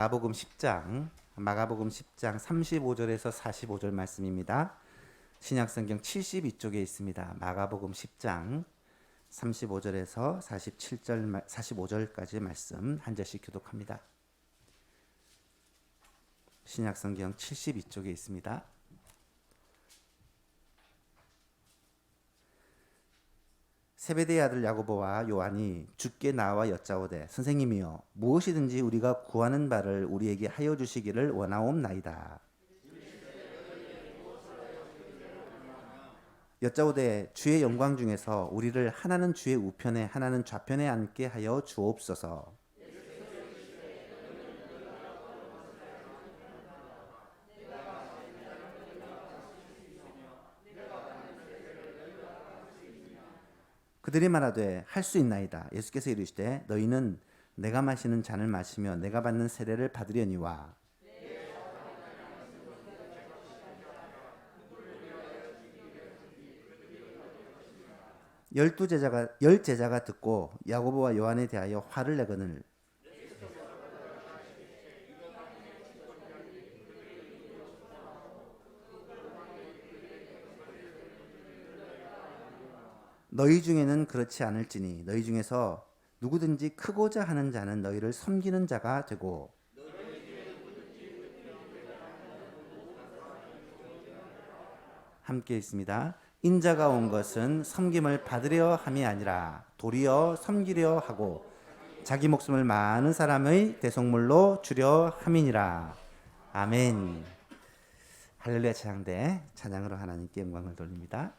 마가복음 10장 35절에서 45절 말씀입니다. 신약성경 72쪽에 있습니다. 마가복음 10장 35절에서 45절까지 말씀 한 절씩 교독합니다. 신약성경 72쪽에 있습니다. 세베대의 아들 야고보와 요한이 주께 나와 여짜오되 선생님이여 무엇이든지 우리가 구하는 바를 우리에게 하여 주시기를 원하옵나이다. 여짜오되 주의 영광 중에서 우리를 하나는 주의 우편에 하나는 좌편에 앉게 하여 주옵소서. 그들이 말하되 할 수 있나이다. 예수께서 이르시되 너희는 내가 마시는 잔을 마시며 내가 받는 세례를 받으려니와 열 제자가 듣고 야고보와 요한에 대하여 화를 내거늘 너희 중에는 그렇지 않을지니 너희 중에서 누구든지 크고자 하는 자는 너희를 섬기는 자가 되고 함께 있습니다. 인자가 온 것은 섬김을 받으려 함이 아니라 도리어 섬기려 하고 자기 목숨을 많은 사람의 대속물로 주려 함이니라. 아멘. 할렐루야 찬양대 찬양으로 하나님께 영광을 돌립니다.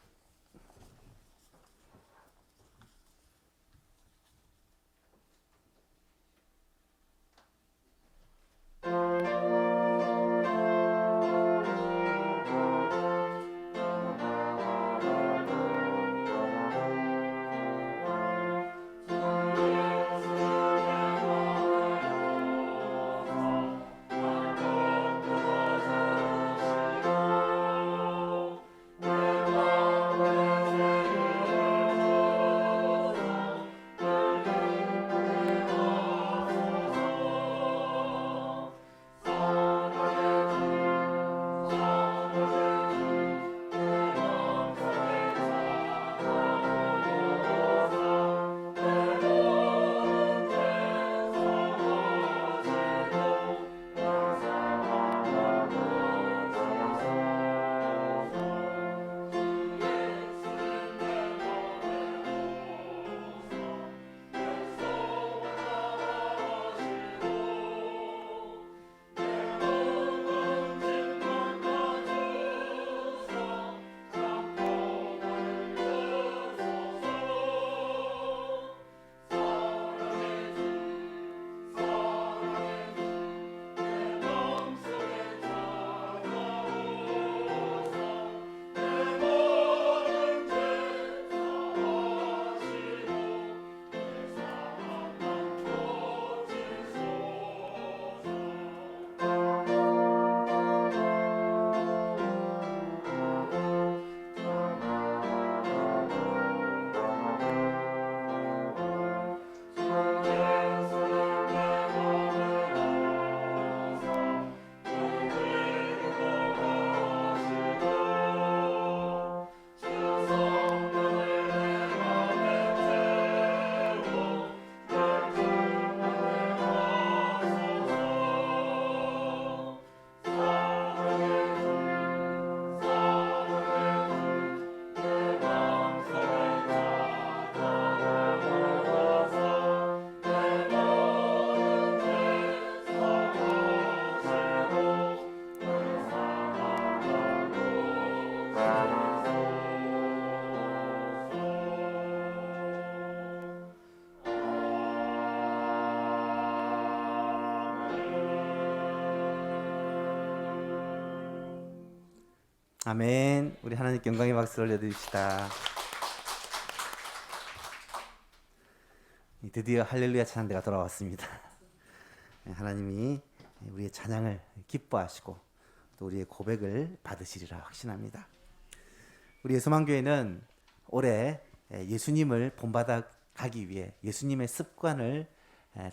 아멘. 우리 하나님께 영광의 박수를 올려드립시다. 드디어 할렐루야 찬양대가 돌아왔습니다. 하나님이 우리의 찬양을 기뻐하시고 또 우리의 고백을 받으시리라 확신합니다. 우리 예수만교회는 올해 예수님을 본받아 가기 위해 예수님의 습관을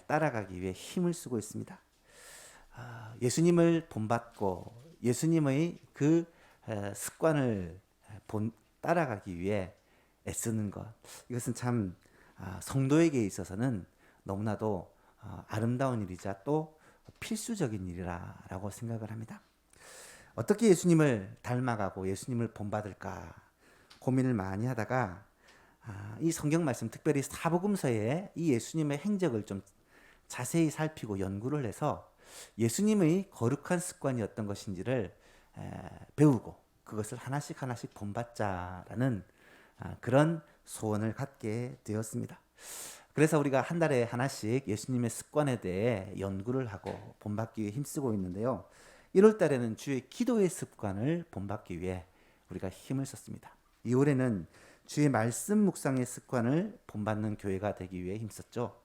따라가기 위해 힘을 쓰고 있습니다. 예수님을 본받고 예수님의 그 습관을 따라가기 위해 애쓰는 것, 이것은 참 성도에게 있어서는 너무나도 아름다운 일이자 또 필수적인 일이라고 생각을 합니다. 어떻게 예수님을 닮아가고 예수님을 본받을까 고민을 많이 하다가 이 성경 말씀, 특별히 사복음서에 이 예수님의 행적을 좀 자세히 살피고 연구를 해서 예수님의 거룩한 습관이 어떤 것인지를 배우고 그것을 하나씩 하나씩 본받자라는 그런 소원을 갖게 되었습니다. 그래서 우리가 한 달에 하나씩 예수님의 습관에 대해 연구를 하고 본받기 위해 힘쓰고 있는데요. 1월 달에는 주의 기도의 습관을 본받기 위해 우리가 힘을 썼습니다. 2월에는 주의 말씀 묵상의 습관을 본받는 교회가 되기 위해 힘썼죠.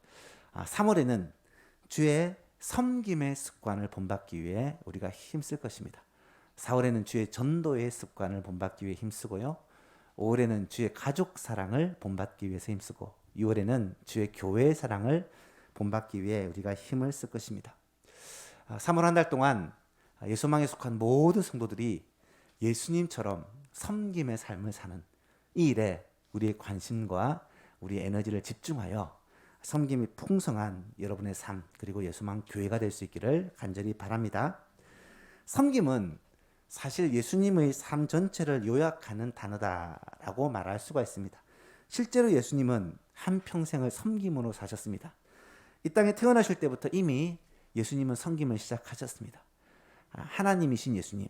3월에는 주의 섬김의 습관을 본받기 위해 우리가 힘쓸 것입니다. 4월에는 주의 전도의 습관을 본받기 위해 힘쓰고요. 5월에는 주의 가족 사랑을 본받기 위해서 힘쓰고 6월에는 주의 교회의 사랑을 본받기 위해 우리가 힘을 쓸 것입니다. 3월 한 달 동안 예수망에 속한 모든 성도들이 예수님처럼 섬김의 삶을 사는 이 일에 우리의 관심과 우리의 에너지를 집중하여 섬김이 풍성한 여러분의 삶 그리고 예수망 교회가 될 수 있기를 간절히 바랍니다. 섬김은 사실 예수님의 삶 전체를 요약하는 단어다라고 말할 수가 있습니다. 실제로 예수님은 한평생을 섬김으로 사셨습니다. 이 땅에 태어나실 때부터 이미 예수님은 섬김을 시작하셨습니다. 하나님이신 예수님,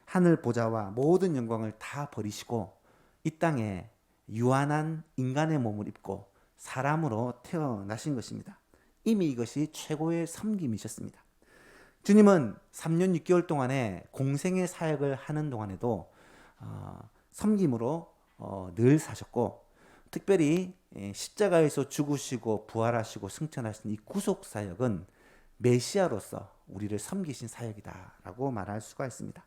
하늘 보좌와 모든 영광을 다 버리시고 이 땅에 유한한 인간의 몸을 입고 사람으로 태어나신 것입니다. 이미 이것이 최고의 섬김이셨습니다. 주님은 3년 6개월 동안의 공생의 사역을 하는 동안에도 섬김으로 늘 사셨고 특별히 십자가에서 죽으시고 부활하시고 승천하신 이 구속 사역은 메시아로서 우리를 섬기신 사역이다라고 말할 수가 있습니다.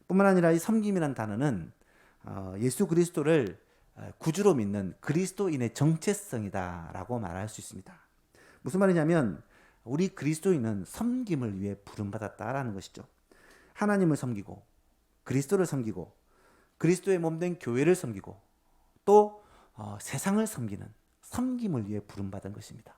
뿐만 아니라 이 섬김이라는 단어는 예수 그리스도를 구주로 믿는 그리스도인의 정체성이다라고 말할 수 있습니다. 무슨 말이냐면 우리 그리스도인은 섬김을 위해 부름받았다라는 것이죠. 하나님을 섬기고 그리스도를 섬기고 그리스도의 몸된 교회를 섬기고 또 세상을 섬기는 섬김을 위해 부름받은 것입니다.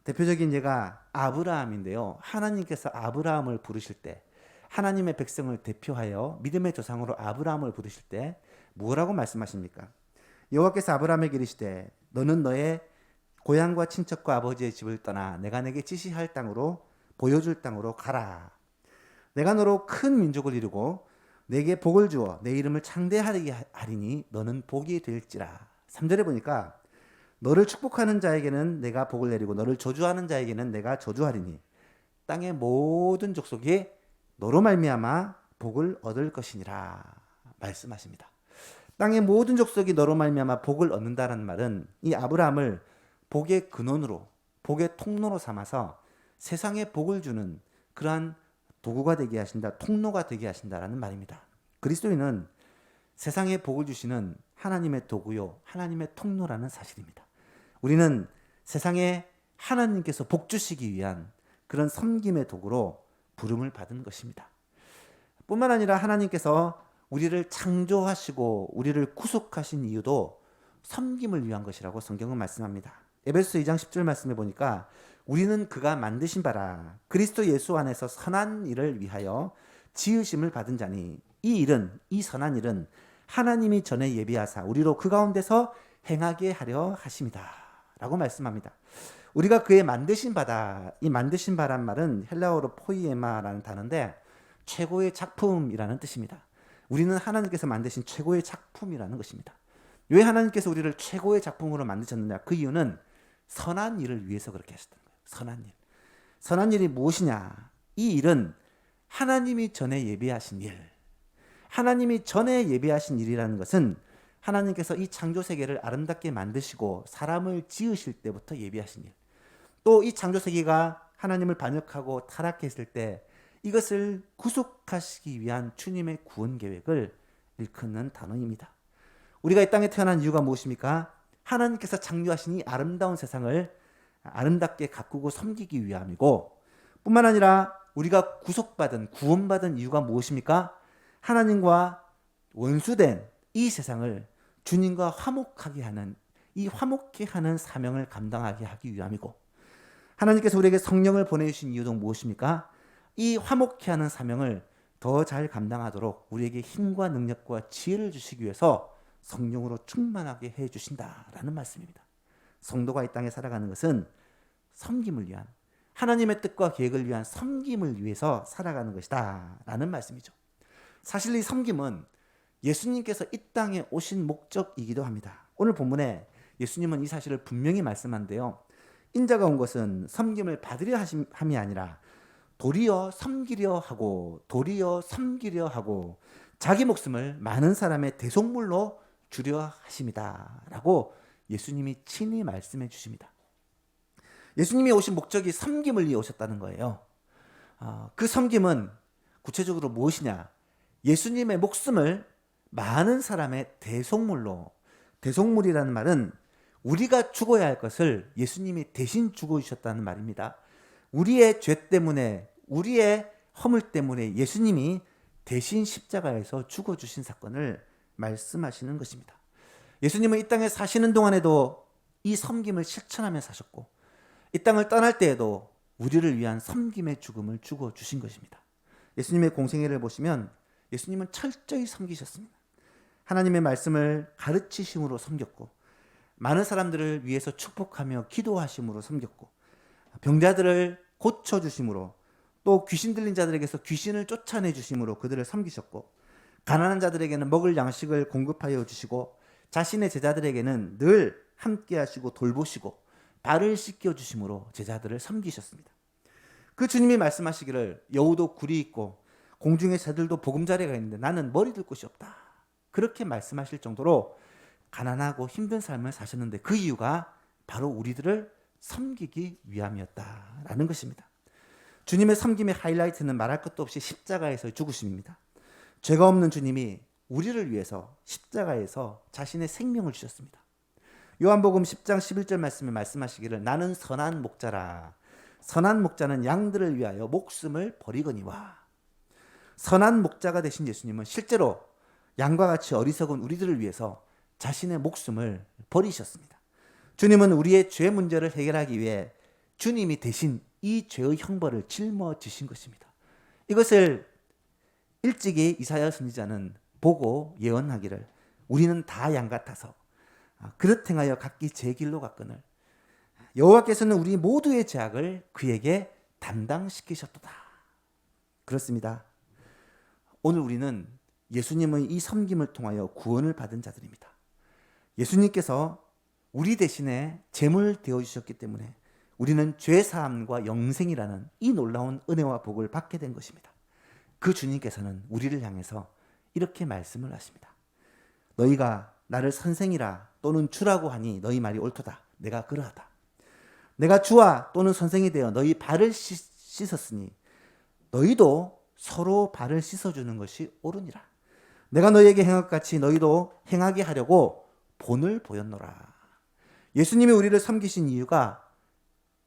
대표적인 예가 아브라함인데요. 하나님께서 아브라함을 부르실 때 하나님의 백성을 대표하여 믿음의 조상으로 아브라함을 부르실 때 뭐라고 말씀하십니까? 여호와께서 아브라함에게 이르시되 너는 너의 고향과 친척과 아버지의 집을 떠나 내가 내게 지시할 땅으로 보여줄 땅으로 가라. 내가 너로 큰 민족을 이루고 내게 복을 주어 내 이름을 창대하게 하리니 너는 복이 될지라. 3절에 보니까 너를 축복하는 자에게는 내가 복을 내리고 너를 저주하는 자에게는 내가 저주하리니 땅의 모든 족속이 너로 말미암아 복을 얻을 것이니라 말씀하십니다. 땅의 모든 족속이 너로 말미암아 복을 얻는다는 말은 이 아브라함을 복의 근원으로 복의 통로로 삼아서 세상에 복을 주는 그러한 도구가 되게 하신다, 통로가 되게 하신다라는 말입니다. 그리스도인은 세상에 복을 주시는 하나님의 도구요, 하나님의 통로라는 사실입니다. 우리는 세상에 하나님께서 복 주시기 위한 그런 섬김의 도구로 부름을 받은 것입니다. 뿐만 아니라 하나님께서 우리를 창조하시고 우리를 구속하신 이유도 섬김을 위한 것이라고 성경은 말씀합니다. 에베소서 2장 10절 말씀해 보니까 우리는 그가 만드신 바라 그리스도 예수 안에서 선한 일을 위하여 지으심을 받은 자니 이 선한 일은 하나님이 전에 예비하사 우리로 그 가운데서 행하게 하려 하심이다 라고 말씀합니다. 우리가 그의 만드신 바다, 이 만드신 바란 말은 헬라어로 포이에마라는 단어인데 최고의 작품이라는 뜻입니다. 우리는 하나님께서 만드신 최고의 작품이라는 것입니다. 왜 하나님께서 우리를 최고의 작품으로 만드셨느냐? 그 이유는 선한 일을 위해서 그렇게 하셨던 거예요. 선한 일. 선한 일이 무엇이냐? 이 일은 하나님이 전에 예비하신 일. 하나님이 전에 예비하신 일이라는 것은 하나님께서 이 창조 세계를 아름답게 만드시고 사람을 지으실 때부터 예비하신 일. 또 이 창조 세계가 하나님을 반역하고 타락했을 때 이것을 구속하시기 위한 주님의 구원 계획을 일컫는 단어입니다. 우리가 이 땅에 태어난 이유가 무엇입니까? 하나님께서 창조하신 이 아름다운 세상을 아름답게 가꾸고 섬기기 위함이고 뿐만 아니라 우리가 구원받은 이유가 무엇입니까? 하나님과 원수된 이 세상을 주님과 화목하게 하는, 이 화목케 하는 사명을 감당하게 하기 위함이고, 하나님께서 우리에게 성령을 보내주신 이유도 무엇입니까? 이 화목케 하는 사명을 더 잘 감당하도록 우리에게 힘과 능력과 지혜를 주시기 위해서 성령으로 충만하게 해주신다라는 말씀입니다. 성도가 이 땅에 살아가는 것은 섬김을 위한, 하나님의 뜻과 계획을 위한 섬김을 위해서 살아가는 것이다 라는 말씀이죠. 사실 이 섬김은 예수님께서 이 땅에 오신 목적이기도 합니다. 오늘 본문에 예수님은 이 사실을 분명히 말씀한데요. 인자가 온 것은 섬김을 받으려 함이 아니라 도리어 섬기려 하고 자기 목숨을 많은 사람의 대속물로 주려 하심이다 라고 예수님이 친히 말씀해 주십니다. 예수님이 오신 목적이 섬김을 위해 오셨다는 거예요. 그 섬김은 구체적으로 무엇이냐? 예수님의 목숨을 많은 사람의 대속물로, 대속물이라는 말은 우리가 죽어야 할 것을 예수님이 대신 죽어주셨다는 말입니다. 우리의 죄 때문에, 우리의 허물 때문에 예수님이 대신 십자가에서 죽어주신 사건을 말씀하시는 것입니다. 예수님은 이 땅에 사시는 동안에도 이 섬김을 실천하며 사셨고, 이 땅을 떠날 때에도 우리를 위한 섬김의 죽음을 죽어주신 것입니다. 예수님의 공생애를 보시면 예수님은 철저히 섬기셨습니다. 하나님의 말씀을 가르치심으로 섬겼고, 많은 사람들을 위해서 축복하며 기도하심으로 섬겼고, 병자들을 고쳐주심으로, 또 귀신 들린 자들에게서 귀신을 쫓아내 주심으로 그들을 섬기셨고, 가난한 자들에게는 먹을 양식을 공급하여 주시고, 자신의 제자들에게는 늘 함께 하시고 돌보시고 발을 씻겨 주심으로 제자들을 섬기셨습니다. 그 주님이 말씀하시기를 여우도 굴이 있고 공중의 새들도 보금자리가 있는데 나는 머리 둘 곳이 없다, 그렇게 말씀하실 정도로 가난하고 힘든 삶을 사셨는데 그 이유가 바로 우리들을 섬기기 위함이었다라는 것입니다. 주님의 섬김의 하이라이트는 말할 것도 없이 십자가에서 죽으심입니다. 죄가 없는 주님이 우리를 위해서 십자가에서 자신의 생명을 주셨습니다. 요한복음 10장 11절 말씀에 말씀하시기를 나는 선한 목자라. 선한 목자는 양들을 위하여 목숨을 버리거니와. 선한 목자가 되신 예수님은 실제로 양과 같이 어리석은 우리들을 위해서 자신의 목숨을 버리셨습니다. 주님은 우리의 죄 문제를 해결하기 위해 주님이 대신 이 죄의 형벌을 짊어지신 것입니다. 이것을 일찍이 이사야 선지자는 보고 예언하기를 우리는 다 양 같아서 그릇 행하여 각기 제 길로 갔거늘 여호와께서는 우리 모두의 죄악을 그에게 담당시키셨도다. 그렇습니다. 오늘 우리는 예수님의 이 섬김을 통하여 구원을 받은 자들입니다. 예수님께서 우리 대신에 제물 되어주셨기 때문에 우리는 죄사함과 영생이라는 이 놀라운 은혜와 복을 받게 된 것입니다. 그 주님께서는 우리를 향해서 이렇게 말씀을 하십니다. 너희가 나를 선생이라 또는 주라고 하니 너희 말이 옳도다. 내가 그러하다. 내가 주와 또는 선생이 되어 너희 발을 씻었으니 너희도 서로 발을 씻어주는 것이 옳으니라. 내가 너희에게 행한 것 같이 너희도 행하게 하려고 본을 보였노라. 예수님이 우리를 섬기신 이유가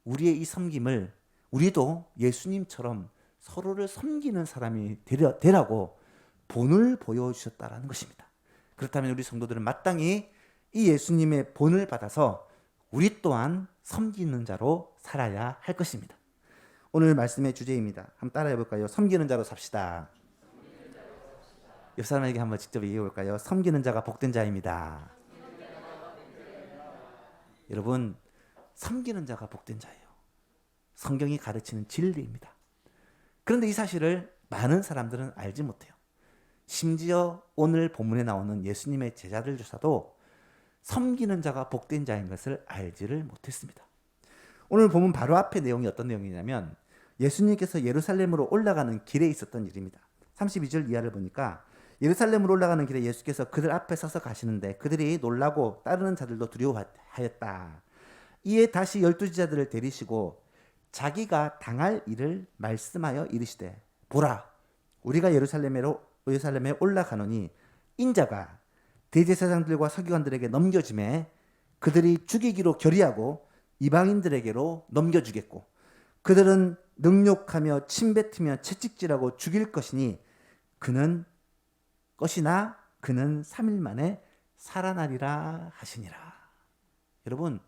우리의 이 섬김을 우리도 예수님처럼 서로를 섬기는 사람이 되라고 본을 보여주셨다는 것입니다. 그렇다면 우리 성도들은 마땅히 이 예수님의 본을 받아서 우리 또한 섬기는 자로 살아야 할 것입니다. 오늘 말씀의 주제입니다. 한번 따라해 볼까요? 섬기는 자로 삽시다. 옆 사람에게 한번 직접 얘기해 볼까요? 섬기는 자가 복된 자입니다. 여러분, 섬기는 자가 복된 자예요. 성경이 가르치는 진리입니다. 그런데 이 사실을 많은 사람들은 알지 못해요. 심지어 오늘 본문에 나오는 예수님의 제자들조차도 섬기는 자가 복된 자인 것을 알지를 못했습니다. 오늘 본문 바로 앞에 내용이 어떤 내용이냐면 예수님께서 예루살렘으로 올라가는 길에 있었던 일입니다. 32절 이하를 보니까 예루살렘으로 올라가는 길에 예수께서 그들 앞에 서서 가시는데 그들이 놀라고 따르는 자들도 두려워하였다. 이에 다시 12제자들을 데리시고 자기가 당할 일을 말씀하여 이르시되 보라, 우리가 예루살렘에 올라가노니 인자가 대제사장들과 서기관들에게 넘겨짐에 그들이 죽이기로 결의하고 이방인들에게로 넘겨주겠고 그들은 능욕하며 침뱉으며 채찍질하고 죽일 것이니 그는 3일 만에 살아나리라 하시니라. 여러분,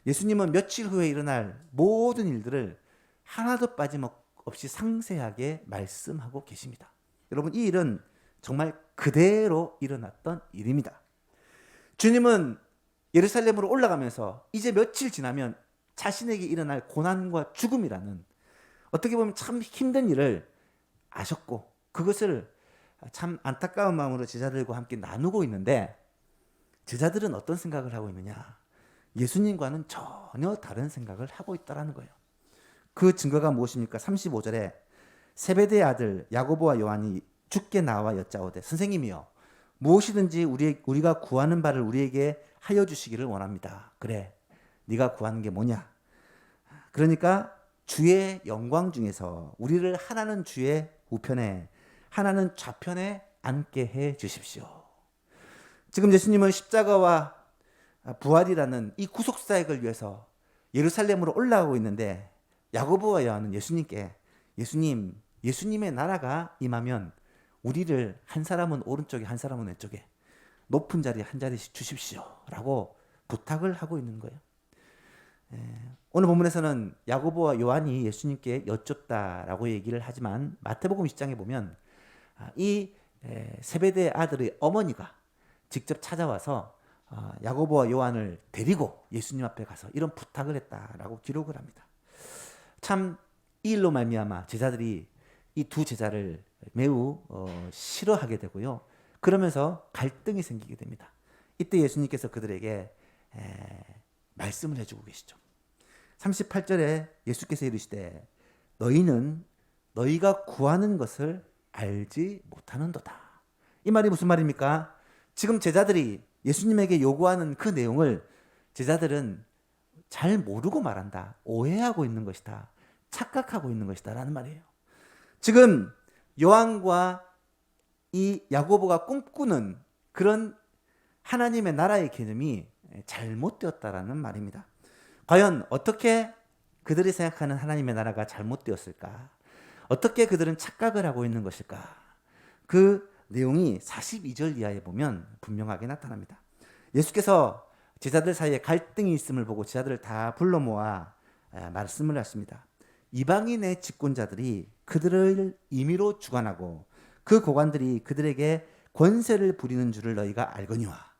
예수님은 며칠 후에 일어날 모든 일들을 하나도 빠짐없이 상세하게 말씀하고 계십니다. 여러분, 이 일은 정말 그대로 일어났던 일입니다. 주님은 예루살렘으로 올라가면서 이제 며칠 지나면 자신에게 일어날 고난과 죽음이라는 어떻게 보면 참 힘든 일을 아셨고, 그것을 참 안타까운 마음으로 제자들과 함께 나누고 있는데, 제자들은 어떤 생각을 하고 있느냐? 예수님과는 전혀 다른 생각을 하고 있다는 거예요. 그 증거가 무엇입니까? 35절에 세베대의 아들 야고보와 요한이 주께 나와 여짜오되 선생님이여, 무엇이든지 우리가 구하는 바를 우리에게 하여 주시기를 원합니다. 그래, 네가 구하는 게 뭐냐? 그러니까 주의 영광 중에서 우리를 하나는 주의 우편에 하나는 좌편에 앉게 해 주십시오. 지금 예수님은 십자가와 부활이라는 이 구속사역을 위해서 예루살렘으로 올라가고 있는데, 야고보와 요한은 예수님께 예수님의 나라가 임하면 우리를 한 사람은 오른쪽에 한 사람은 왼쪽에 높은 자리에 한 자리씩 주십시오 라고 부탁을 하고 있는 거예요. 오늘 본문에서는 야고보와 요한이 예수님께 여쭙다라고 얘기를 하지만, 마태복음 10장에 보면 이 세베대의 아들의 어머니가 직접 찾아와서 야고보와 요한을 데리고 예수님 앞에 가서 이런 부탁을 했다라고 기록을 합니다. 참 이 일로 말미암아 제자들이 이 두 제자를 매우 싫어하게 되고요. 그러면서 갈등이 생기게 됩니다. 이때 예수님께서 그들에게 말씀을 해주고 계시죠. 38절에 예수께서 이르시되 너희는 너희가 구하는 것을 알지 못하는도다. 이 말이 무슨 말입니까? 지금 제자들이 예수님에게 요구하는 그 내용을 제자들은 잘 모르고 말한다, 오해하고 있는 것이다, 착각하고 있는 것이다 라는 말이에요. 지금 요한과 이 야고보가 꿈꾸는 그런 하나님의 나라의 개념이 잘못되었다라는 말입니다. 과연 어떻게 그들이 생각하는 하나님의 나라가 잘못되었을까? 어떻게 그들은 착각을 하고 있는 것일까? 그 내용이 42절 이하에 보면 분명하게 나타납니다. 예수께서 제자들 사이에 갈등이 있음을 보고 제자들을 다 불러 모아 말씀을 하십니다. 이방인의 집권자들이 그들을 임의로 주관하고 그 고관들이 그들에게 권세를 부리는 줄을 너희가 알거니와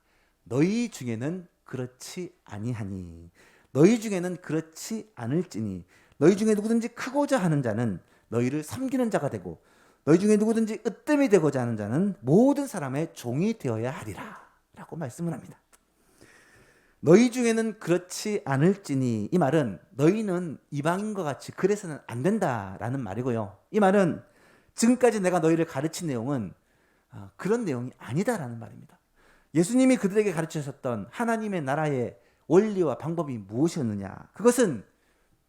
너희 중에는 그렇지 아니하니 너희 중에는 그렇지 않을지니 너희 중에 누구든지 크고자 하는 자는 너희를 섬기는 자가 되고 너희 중에 누구든지 으뜸이 되고자 하는 자는 모든 사람의 종이 되어야 하리라 라고 말씀을 합니다. 너희 중에는 그렇지 않을지니, 이 말은 너희는 이방인과 같이 그래서는 안 된다라는 말이고요. 이 말은 지금까지 내가 너희를 가르친 내용은 그런 내용이 아니다라는 말입니다. 예수님이 그들에게 가르치셨던 하나님의 나라의 원리와 방법이 무엇이었느냐? 그것은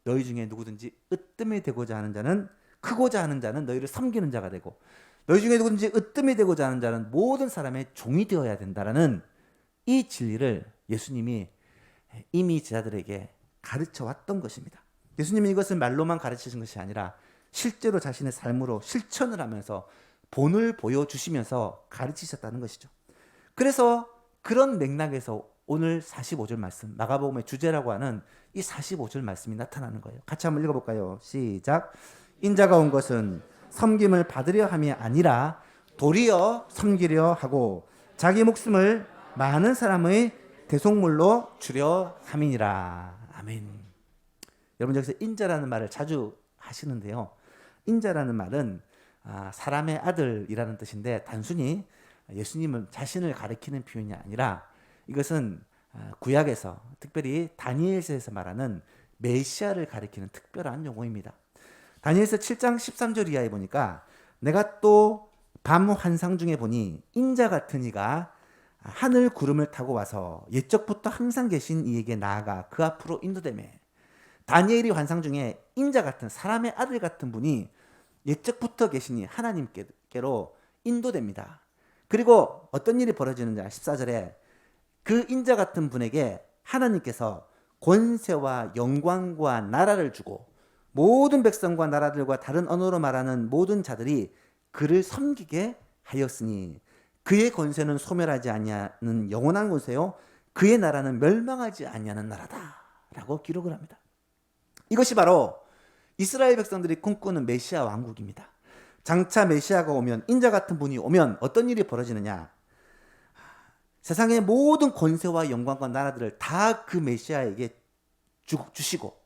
너희 중에 누구든지 으뜸이 되고자 하는 자는, 크고자 하는 자는 너희를 섬기는 자가 되고 너희 중에 누구든지 으뜸이 되고자 하는 자는 모든 사람의 종이 되어야 된다라는 이 진리를 예수님이 이미 제자들에게 가르쳐 왔던 것입니다. 예수님이 이것을 말로만 가르치신 것이 아니라 실제로 자신의 삶으로 실천을 하면서 본을 보여주시면서 가르치셨다는 것이죠. 그래서 그런 맥락에서 오늘 45절 말씀, 마가복음의 주제라고 하는 이 45절 말씀이 나타나는 거예요. 같이 한번 읽어볼까요? 시작. 인자가 온 것은 섬김을 받으려 함이 아니라 도리어 섬기려 하고 자기 목숨을 많은 사람의 대속물로 주려 함이니라. 아멘. 여러분, 여기서 인자라는 말을 자주 하시는데요. 인자라는 말은 사람의 아들이라는 뜻인데 단순히 예수님은 자신을 가리키는 표현이 아니라 이것은 구약에서 특별히 다니엘서에서 말하는 메시아를 가리키는 특별한 용어입니다. 다니엘서 7장 13절 이하에 보니까 내가 또 밤 환상 중에 보니 인자 같은 이가 하늘 구름을 타고 와서 옛적부터 항상 계신 이에게 나아가 그 앞으로 인도되매. 다니엘이 환상 중에 인자 같은 사람의 아들 같은 분이 옛적부터 계시니 하나님께로 인도됩니다. 그리고 어떤 일이 벌어지는지 14절에 그 인자 같은 분에게 하나님께서 권세와 영광과 나라를 주고 모든 백성과 나라들과 다른 언어로 말하는 모든 자들이 그를 섬기게 하였으니 그의 권세는 소멸하지 아니하는 영원한 권세요 그의 나라는 멸망하지 아니하는 나라다라고 기록을 합니다. 이것이 바로 이스라엘 백성들이 꿈꾸는 메시아 왕국입니다. 장차 메시아가 오면, 인자 같은 분이 오면 어떤 일이 벌어지느냐? 세상의 모든 권세와 영광과 나라들을 다 그 메시아에게 주시고,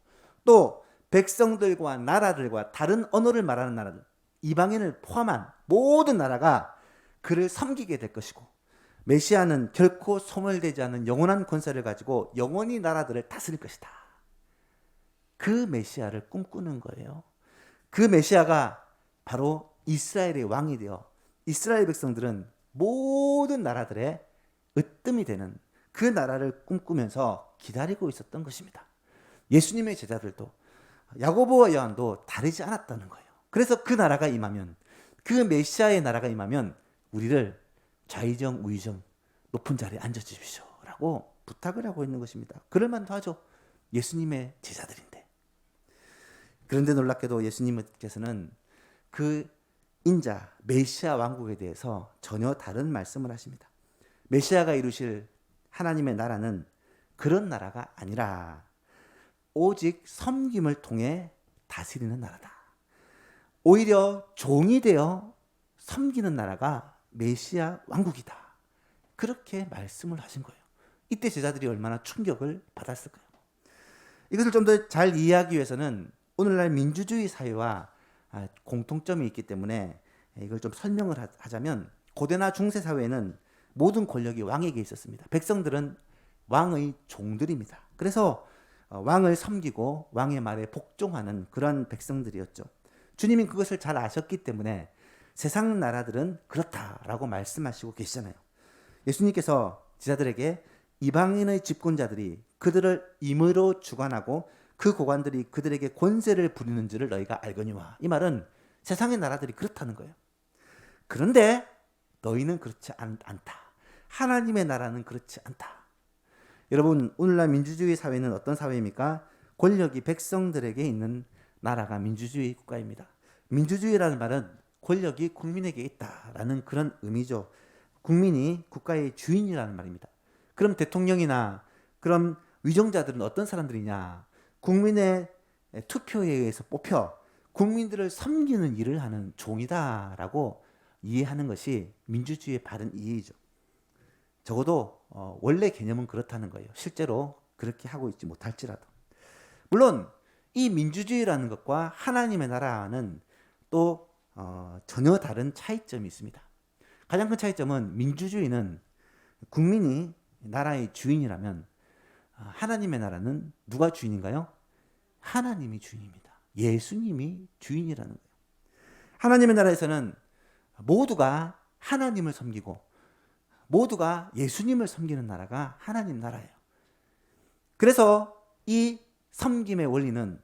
또 백성들과 나라들과 다른 언어를 말하는 나라들, 이방인을 포함한 모든 나라가 그를 섬기게 될 것이고, 메시아는 결코 소멸되지 않는 영원한 권세를 가지고 영원히 나라들을 다스릴 것이다. 그 메시아를 꿈꾸는 거예요. 그 메시아가 바로 이스라엘의 왕이 되어 이스라엘 백성들은 모든 나라들의 으뜸이 되는 그 나라를 꿈꾸면서 기다리고 있었던 것입니다. 예수님의 제자들도, 야고보와 요한도 다르지 않았다는 거예요. 그래서 그 나라가 임하면, 그 메시아의 나라가 임하면 우리를 좌의정 우의정 높은 자리에 앉아주십시오 라고 부탁을 하고 있는 것입니다. 그럴만도 하죠. 예수님의 제자들인데. 그런데 놀랍게도 예수님께서는 그 인자 메시아 왕국에 대해서 전혀 다른 말씀을 하십니다. 메시아가 이루실 하나님의 나라는 그런 나라가 아니라 오직 섬김을 통해 다스리는 나라다. 오히려 종이 되어 섬기는 나라가 메시아 왕국이다. 그렇게 말씀을 하신 거예요. 이때 제자들이 얼마나 충격을 받았을까요? 이것을 좀 더 잘 이해하기 위해서는 오늘날 민주주의 사회와 공통점이 있기 때문에 이걸 좀 설명을 하자면, 고대나 중세 사회에는 모든 권력이 왕에게 있었습니다. 백성들은 왕의 종들입니다. 그래서 왕을 섬기고 왕의 말에 복종하는 그런 백성들이었죠. 주님이 그것을 잘 아셨기 때문에 세상 나라들은 그렇다라고 말씀하시고 계시잖아요. 예수님께서 제자들에게 이방인의 집권자들이 그들을 임의로 주관하고 그 고관들이 그들에게 권세를 부리는 줄을 너희가 알거니와. 이 말은 세상의 나라들이 그렇다는 거예요. 그런데 너희는 그렇지 않다. 하나님의 나라는 그렇지 않다. 여러분, 오늘날 민주주의 사회는 어떤 사회입니까? 권력이 백성들에게 있는 나라가 민주주의 국가입니다. 민주주의라는 말은 권력이 국민에게 있다라는 그런 의미죠. 국민이 국가의 주인이라는 말입니다. 그럼 대통령이나 그럼 위정자들은 어떤 사람들이냐? 국민의 투표에 의해서 뽑혀 국민들을 섬기는 일을 하는 종이다라고 이해하는 것이 민주주의의 바른 이해이죠. 적어도 원래 개념은 그렇다는 거예요. 실제로 그렇게 하고 있지 못할지라도. 물론 이 민주주의라는 것과 하나님의 나라는 또 전혀 다른 차이점이 있습니다. 가장 큰 차이점은, 민주주의는 국민이 나라의 주인이라면 하나님의 나라는 누가 주인인가요? 하나님이 주인입니다. 예수님이 주인이라는 거예요. 하나님의 나라에서는 모두가 하나님을 섬기고 모두가 예수님을 섬기는 나라가 하나님 나라예요. 그래서 이 섬김의 원리는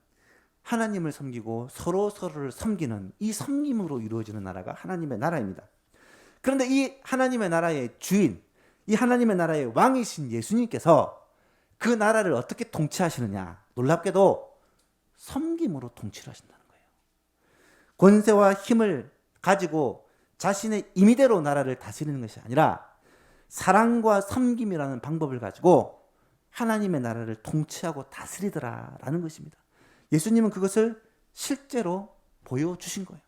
하나님을 섬기고 서로를 섬기는 이 섬김으로 이루어지는 나라가 하나님의 나라입니다. 그런데 이 하나님의 나라의 주인, 이 하나님의 나라의 왕이신 예수님께서 그 나라를 어떻게 통치하시느냐? 놀랍게도 섬김으로 통치를 하신다는 거예요. 권세와 힘을 가지고 자신의 임의대로 나라를 다스리는 것이 아니라 사랑과 섬김이라는 방법을 가지고 하나님의 나라를 통치하고 다스리더라라는 것입니다. 예수님은 그것을 실제로 보여주신 거예요.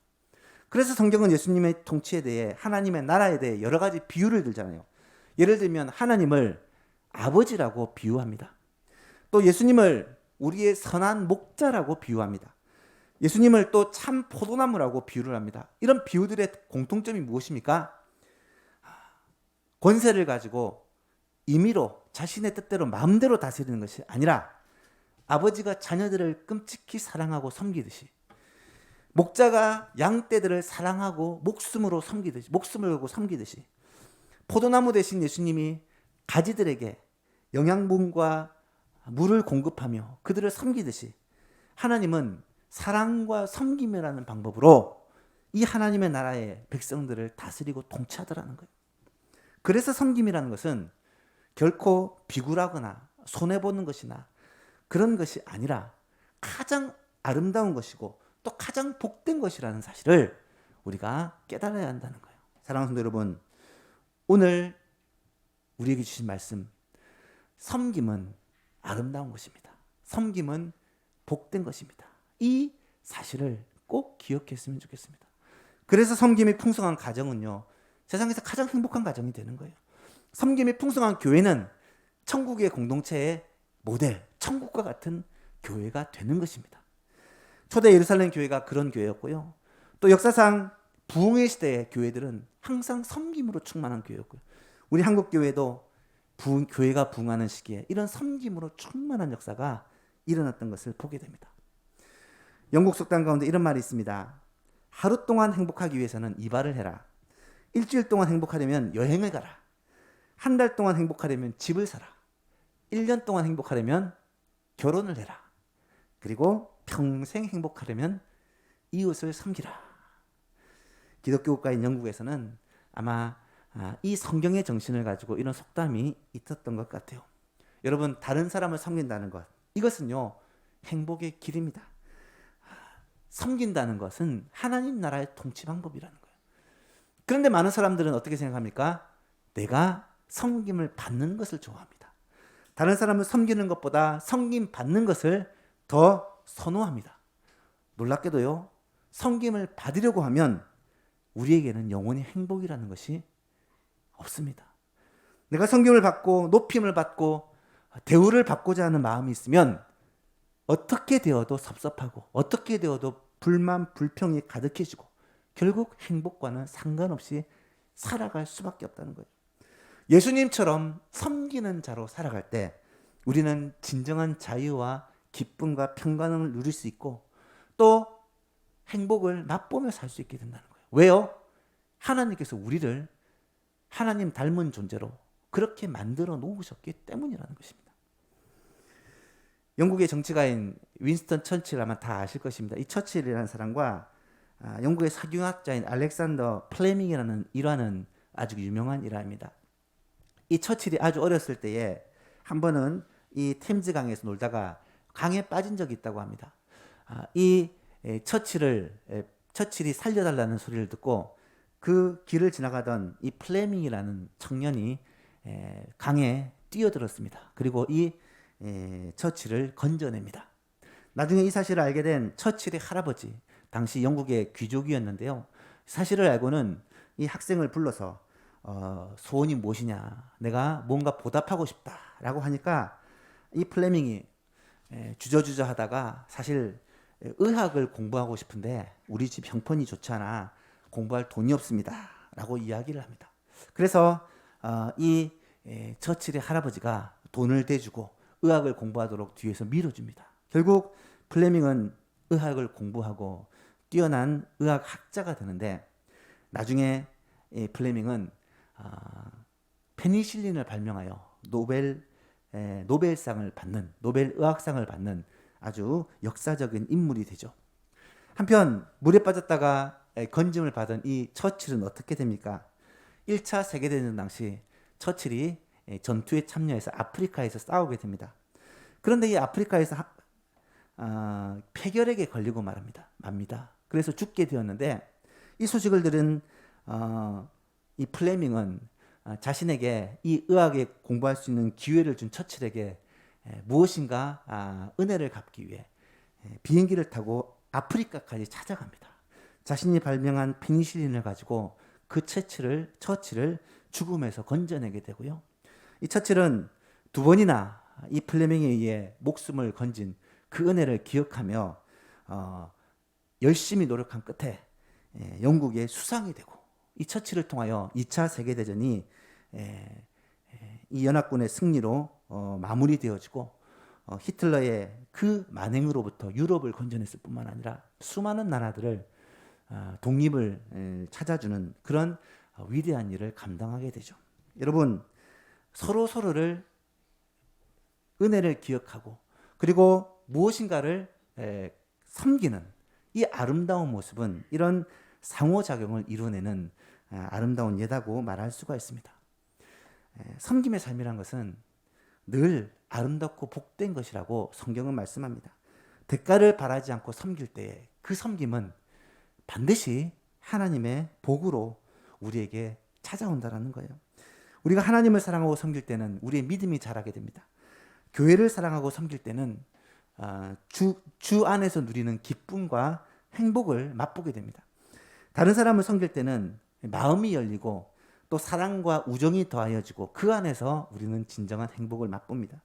그래서 성경은 예수님의 통치에 대해, 하나님의 나라에 대해 여러 가지 비유를 들잖아요. 예를 들면 하나님을 아버지라고 비유합니다. 또 예수님을 우리의 선한 목자라고 비유합니다. 예수님을 또 참 포도나무라고 비유를 합니다. 이런 비유들의 공통점이 무엇입니까? 권세를 가지고 임의로 자신의 뜻대로 마음대로 다스리는 것이 아니라 아버지가 자녀들을 끔찍히 사랑하고 섬기듯이, 목자가 양떼들을 사랑하고 목숨으로 섬기듯이, 목숨을 걸고 섬기듯이, 포도나무 대신 예수님이 가지들에게 영양분과 물을 공급하며 그들을 섬기듯이, 하나님은 사랑과 섬김이라는 방법으로 이 하나님의 나라의 백성들을 다스리고 통치하더라는 거예요. 그래서 섬김이라는 것은 결코 비굴하거나 손해보는 것이나 그런 것이 아니라 가장 아름다운 것이고 또 가장 복된 것이라는 사실을 우리가 깨달아야 한다는 거예요. 사랑하는 성도 여러분, 오늘 우리에게 주신 말씀, 섬김은 아름다운 것입니다. 섬김은 복된 것입니다. 이 사실을 꼭 기억했으면 좋겠습니다. 그래서 섬김이 풍성한 가정은요, 세상에서 가장 행복한 가정이 되는 거예요. 섬김이 풍성한 교회는 천국의 공동체의 모델, 천국과 같은 교회가 되는 것입니다. 초대 예루살렘 교회가 그런 교회였고요. 또 역사상 부흥의 시대의 교회들은 항상 섬김으로 충만한 교회였고요. 우리 한국 교회도 교회가 부흥하는 시기에 이런 섬김으로 충만한 역사가 일어났던 것을 보게 됩니다. 영국 속담 가운데 이런 말이 있습니다. 하루 동안 행복하기 위해서는 이발을 해라. 일주일 동안 행복하려면 여행을 가라. 한 달 동안 행복하려면 집을 사라. 1년 동안 행복하려면 결혼을 해라. 그리고 평생 행복하려면 이웃을 섬기라. 기독교 국가인 영국에서는 아마 이 성경의 정신을 가지고 이런 속담이 있었던 것 같아요. 여러분, 다른 사람을 섬긴다는 것, 이것은요 행복의 길입니다. 섬긴다는 것은 하나님 나라의 통치 방법이라는 거예요. 그런데 많은 사람들은 어떻게 생각합니까? 내가 섬김을 받는 것을 좋아합니다. 다른 사람을 섬기는 것보다 섬김 받는 것을 더 선호합니다. 놀랍게도요, 섬김을 받으려고 하면 우리에게는 영원히 행복이라는 것이 없습니다. 내가 섬김을 받고 높임을 받고 대우를 받고자 하는 마음이 있으면 어떻게 되어도 섭섭하고 어떻게 되어도 불만, 불평이 가득해지고 결국 행복과는 상관없이 살아갈 수밖에 없다는 거예요. 예수님처럼 섬기는 자로 살아갈 때 우리는 진정한 자유와 기쁨과 평강을 누릴 수 있고 또 행복을 맛보며 살 수 있게 된다는 거예요. 왜요? 하나님께서 우리를 하나님 닮은 존재로 그렇게 만들어 놓으셨기 때문이라는 것입니다. 영국의 정치가인 윈스턴 처칠 아마 다 아실 것입니다. 이 처칠이라는 사람과 영국의 사교학자인 알렉산더 플레밍이라는 일화는 아주 유명한 일화입니다. 이 처칠이 아주 어렸을 때에 한 번은 이 템즈강에서 놀다가 강에 빠진 적이 있다고 합니다. 이 처칠이 살려달라는 소리를 듣고 그 길을 지나가던 이 플레밍이라는 청년이 강에 뛰어들었습니다. 그리고 이 처칠을 건져냅니다. 나중에 이 사실을 알게 된 처칠의 할아버지, 당시 영국의 귀족이었는데요. 사실을 알고는 이 학생을 불러서 소원이 무엇이냐, 내가 뭔가 보답하고 싶다라고 하니까 이 플레밍이 주저주저 하다가 사실 의학을 공부하고 싶은데 우리 집 형편이 좋지 않아 공부할 돈이 없습니다 라고 이야기를 합니다. 그래서 이 처칠의 할아버지가 돈을 대주고 의학을 공부하도록 뒤에서 밀어줍니다. 결국 플레밍은 의학을 공부하고 뛰어난 의학학자가 되는데 나중에 플레밍은 페니실린을 발명하여 노벨상을 받는, 노벨 의학상을 받는 아주 역사적인 인물이 되죠. 한편 물에 빠졌다가 건짐을 받은 이 처칠은 어떻게 됩니까? 1차 세계대전 당시 처칠이 전투에 참여해서 아프리카에서 싸우게 됩니다. 그런데 이 아프리카에서 폐결핵에 걸리고 맙니다. 그래서 죽게 되었는데 이 소식을 들은 이 플레밍은 자신에게 이 의학에 공부할 수 있는 기회를 준 처칠에게 무엇인가 은혜를 갚기 위해 비행기를 타고 아프리카까지 찾아갑니다. 자신이 발명한 페니실린을 가지고 그 처칠을 죽음에서 건져내게 되고요. 이 처칠은 2번이나 이 플레밍에 의해 목숨을 건진 그 은혜를 기억하며 열심히 노력한 끝에 영국의 수상이 되고 이 처칠을 통하여 2차 세계대전이 이 연합군의 승리로 마무리되어지고 히틀러의 그 만행으로부터 유럽을 건져냈을 뿐만 아니라 수많은 나라들을 독립을 찾아주는 그런 위대한 일을 감당하게 되죠. 여러분, 서로를 은혜를 기억하고 그리고 무엇인가를 섬기는 이 아름다운 모습은 이런 상호작용을 이루어내는 아름다운 예다고 말할 수가 있습니다. 섬김의 삶이란 것은 늘 아름답고 복된 것이라고 성경은 말씀합니다. 대가를 바라지 않고 섬길 때에 그 섬김은 반드시 하나님의 복으로 우리에게 찾아온다라는 거예요. 우리가 하나님을 사랑하고 섬길 때는 우리의 믿음이 자라게 됩니다. 교회를 사랑하고 섬길 때는 주 안에서 누리는 기쁨과 행복을 맛보게 됩니다. 다른 사람을 섬길 때는 마음이 열리고 또 사랑과 우정이 더하여지고 그 안에서 우리는 진정한 행복을 맛봅니다.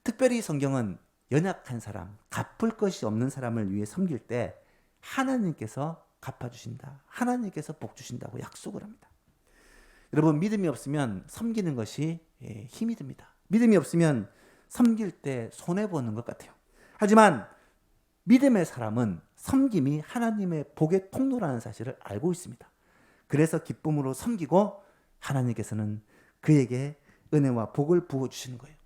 특별히 성경은 연약한 사람, 갚을 것이 없는 사람을 위해 섬길 때 하나님께서 갚아주신다, 하나님께서 복 주신다고 약속을 합니다. 여러분, 믿음이 없으면 섬기는 것이 힘이 듭니다. 믿음이 없으면 섬길 때 손해보는 것 같아요. 하지만 믿음의 사람은 섬김이 하나님의 복의 통로라는 사실을 알고 있습니다. 그래서 기쁨으로 섬기고 하나님께서는 그에게 은혜와 복을 부어주시는 거예요.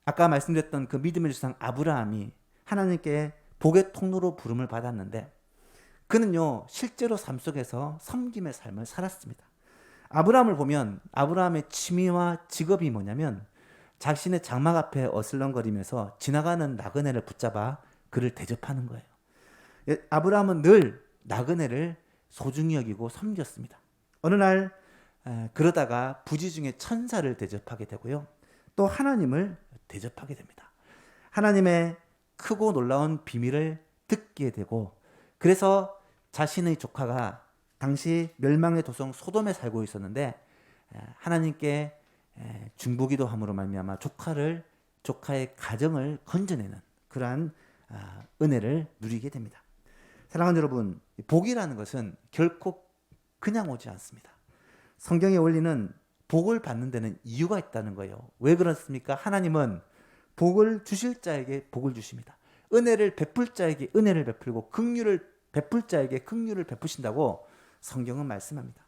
아까 말씀드렸던 그 믿음의 조상 아브라함이 하나님께 복의 통로로 부름을 받았는데 그는요 실제로 삶 속에서 섬김의 삶을 살았습니다. 아브라함을 보면 아브라함의 취미와 직업이 뭐냐면 자신의 장막 앞에 어슬렁거리면서 지나가는 나그네를 붙잡아 그를 대접하는 거예요. 아브라함은 늘 나그네를 소중히 여기고 섬겼습니다. 어느 날 그러다가 부지 중에 천사를 대접하게 되고요. 또 하나님을 대접하게 됩니다. 하나님의 크고 놀라운 비밀을 듣게 되고 그래서 자신의 조카가 당시 멸망의 도성 소돔에 살고 있었는데 하나님께 중보기도 함으로 말미암아 조카의 가정을 건져내는 그러한 은혜를 누리게 됩니다. 사랑하는 여러분, 복이라는 것은 결코 그냥 오지 않습니다. 성경의 원리는 복을 받는 데는 이유가 있다는 거예요. 왜 그렇습니까? 하나님은 복을 주실 자에게 복을 주십니다. 은혜를 베풀 자에게 은혜를 베풀고 긍휼을 베풀 자에게 긍휼을 베푸신다고 성경은 말씀합니다.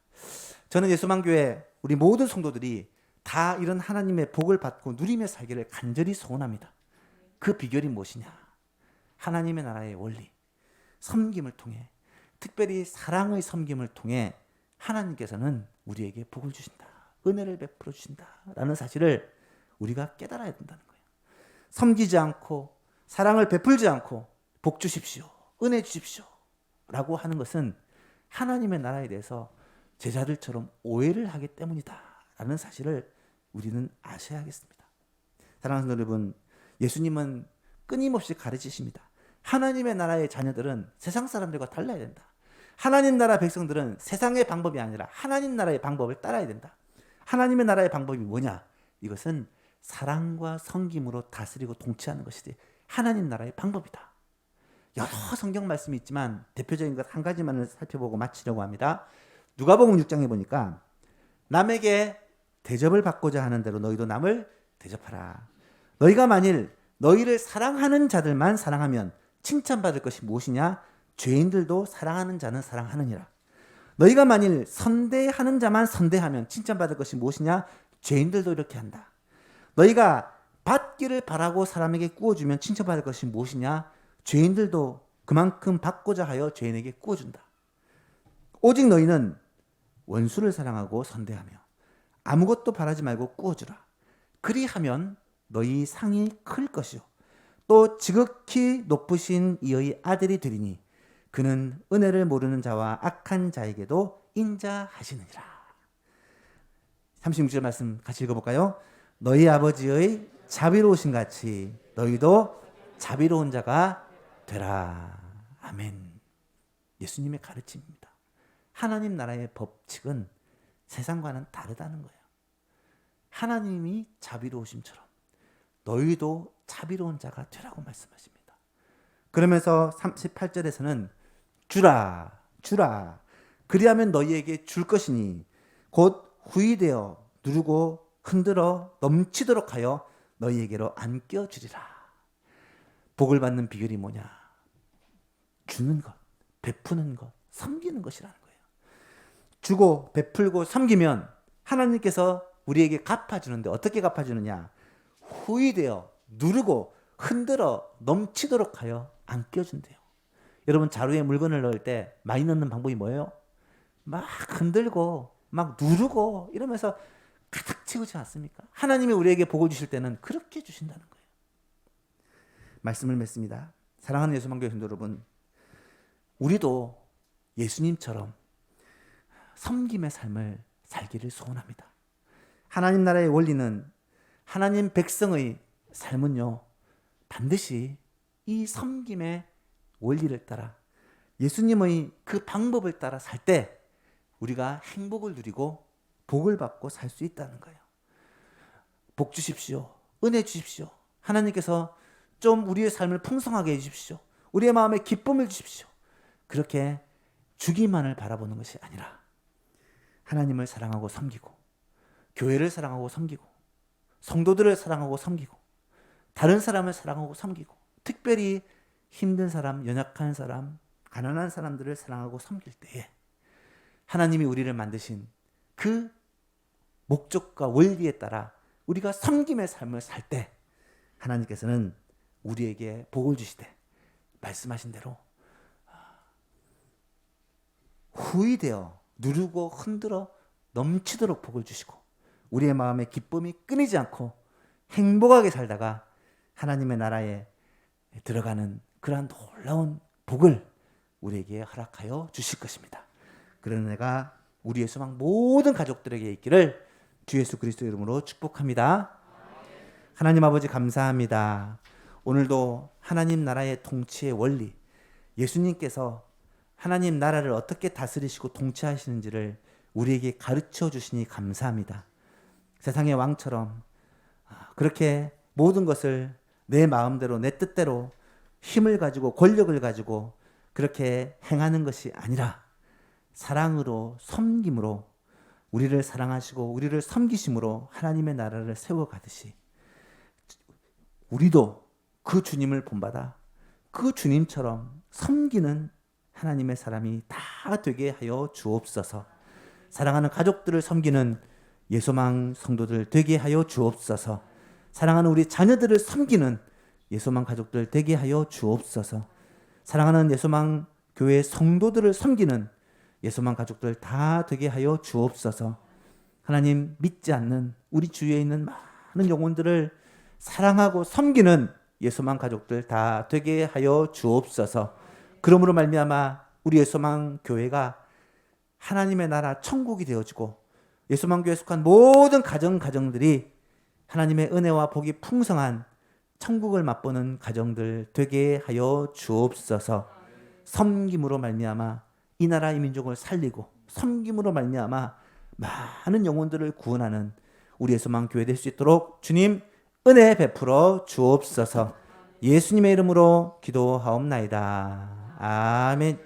저는 예수만교회 우리 모든 성도들이 다 이런 하나님의 복을 받고 누리며 살기를 간절히 소원합니다. 그 비결이 무엇이냐? 하나님의 나라의 원리, 섬김을 통해, 특별히 사랑의 섬김을 통해 하나님께서는 우리에게 복을 주신다, 은혜를 베풀어 주신다라는 사실을 우리가 깨달아야 된다는 거예요. 섬기지 않고 사랑을 베풀지 않고 복 주십시오, 은혜 주십시오 라고 하는 것은 하나님의 나라에 대해서 제자들처럼 오해를 하기 때문이다 라는 사실을 우리는 아셔야겠습니다. 사랑하는 여러분, 예수님은 끊임없이 가르치십니다. 하나님의 나라의 자녀들은 세상 사람들과 달라야 된다. 하나님 나라 백성들은 세상의 방법이 아니라 하나님 나라의 방법을 따라야 된다. 하나님의 나라의 방법이 뭐냐? 이것은 사랑과 섬김으로 다스리고 통치하는 것이지 하나님 나라의 방법이다. 여러 성경 말씀이 있지만 대표적인 것 한 가지만을 살펴보고 마치려고 합니다. 누가복음 6장에 보니까 남에게 대접을 받고자 하는 대로 너희도 남을 대접하라. 너희가 만일 너희를 사랑하는 자들만 사랑하면 칭찬받을 것이 무엇이냐? 죄인들도 사랑하는 자는 사랑하느니라. 너희가 만일 선대하는 자만 선대하면 칭찬받을 것이 무엇이냐? 죄인들도 이렇게 한다. 너희가 받기를 바라고 사람에게 구워주면 칭찬받을 것이 무엇이냐? 죄인들도 그만큼 받고자 하여 죄인에게 구워준다. 오직 너희는 원수를 사랑하고 선대하며 아무것도 바라지 말고 구워주라. 그리하면 너희 상이 클 것이요 또 지극히 높으신 이의 아들이 되리니 그는 은혜를 모르는 자와 악한 자에게도 인자하시느니라. 36절 말씀 같이 읽어볼까요? 너희 아버지의 자비로우신 같이 너희도 자비로운 자가 되라. 아멘. 예수님의 가르침입니다. 하나님 나라의 법칙은 세상과는 다르다는 거예요. 하나님이 자비로우심처럼 너희도 자비로운 자가 되라고 말씀하십니다. 그러면서 38절에서는 주라 주라 그리하면 너희에게 줄 것이니 곧 후이되어 누르고 흔들어 넘치도록 하여 너희에게로 안겨주리라. 복을 받는 비결이 뭐냐? 주는 것, 베푸는 것, 섬기는 것이라는 거예요. 주고 베풀고 섬기면 하나님께서 우리에게 갚아주는데 어떻게 갚아주느냐? 후이되어 누르고 흔들어 넘치도록 하여 안겨준대요. 여러분, 자루에 물건을 넣을 때 많이 넣는 방법이 뭐예요? 막 흔들고 막 누르고 이러면서 가득 채우지 않습니까? 하나님이 우리에게 복을 주실 때는 그렇게 주신다는 거예요. 말씀을 맺습니다. 사랑하는 예수만교회 성도 여러분, 우리도 예수님처럼 섬김의 삶을 살기를 소원합니다. 하나님 나라의 원리는, 하나님 백성의 삶은요, 반드시 이 섬김의 원리를 따라, 예수님의 그 방법을 따라 살 때 우리가 행복을 누리고 복을 받고 살 수 있다는 거예요. 복 주십시오. 은혜 주십시오. 하나님께서 좀 우리의 삶을 풍성하게 해주십시오. 우리의 마음에 기쁨을 주십시오. 그렇게 주기만을 바라보는 것이 아니라 하나님을 사랑하고 섬기고, 교회를 사랑하고 섬기고, 성도들을 사랑하고 섬기고, 다른 사람을 사랑하고 섬기고, 특별히 힘든 사람, 연약한 사람, 가난한 사람들을 사랑하고 섬길 때에 하나님이 우리를 만드신 그 목적과 원리에 따라 우리가 섬김의 삶을 살 때 하나님께서는 우리에게 복을 주시되, 말씀하신 대로 후이되어 누르고 흔들어 넘치도록 복을 주시고, 우리의 마음에 기쁨이 끊이지 않고 행복하게 살다가 하나님의 나라에 들어가는 그러한 놀라운 복을 우리에게 허락하여 주실 것입니다. 그런 은혜가 우리 예수만 모든 가족들에게 있기를 주 예수 그리스도 이름으로 축복합니다. 하나님 아버지 감사합니다. 오늘도 하나님 나라의 통치의 원리, 예수님께서 하나님 나라를 어떻게 다스리시고 통치하시는지를 우리에게 가르쳐 주시니 감사합니다. 세상의 왕처럼 그렇게 모든 것을 내 마음대로, 내 뜻대로 힘을 가지고 권력을 가지고 그렇게 행하는 것이 아니라 사랑으로, 섬김으로 우리를 사랑하시고 우리를 섬기심으로 하나님의 나라를 세워가듯이 우리도 그 주님을 본받아 그 주님처럼 섬기는 하나님의 사람이 다 되게 하여 주옵소서. 사랑하는 가족들을 섬기는 예소망 성도들 되게 하여 주옵소서. 사랑하는 우리 자녀들을 섬기는 예소망 가족들 되게 하여 주옵소서. 사랑하는 예소망 교회 성도들을 섬기는 예소망 가족들 다 되게 하여 주옵소서. 하나님, 믿지 않는 우리 주위에 있는 많은 영혼들을 사랑하고 섬기는 예소망 가족들 다 되게 하여 주옵소서. 그러므로 말미암아 우리 예소망 교회가 하나님의 나라 천국이 되어지고 예소망 교회에 속한 모든 가정들이 하나님의 은혜와 복이 풍성한 천국을 맛보는 가정들 되게 하여 주옵소서. 섬김으로 말미암아 이 나라 이 민족을 살리고 섬김으로 말미암아 많은 영혼들을 구원하는 우리 예소망 교회 될 수 있도록 주님 은혜 베풀어 주옵소서. 예수님의 이름으로 기도하옵나이다. 아멘.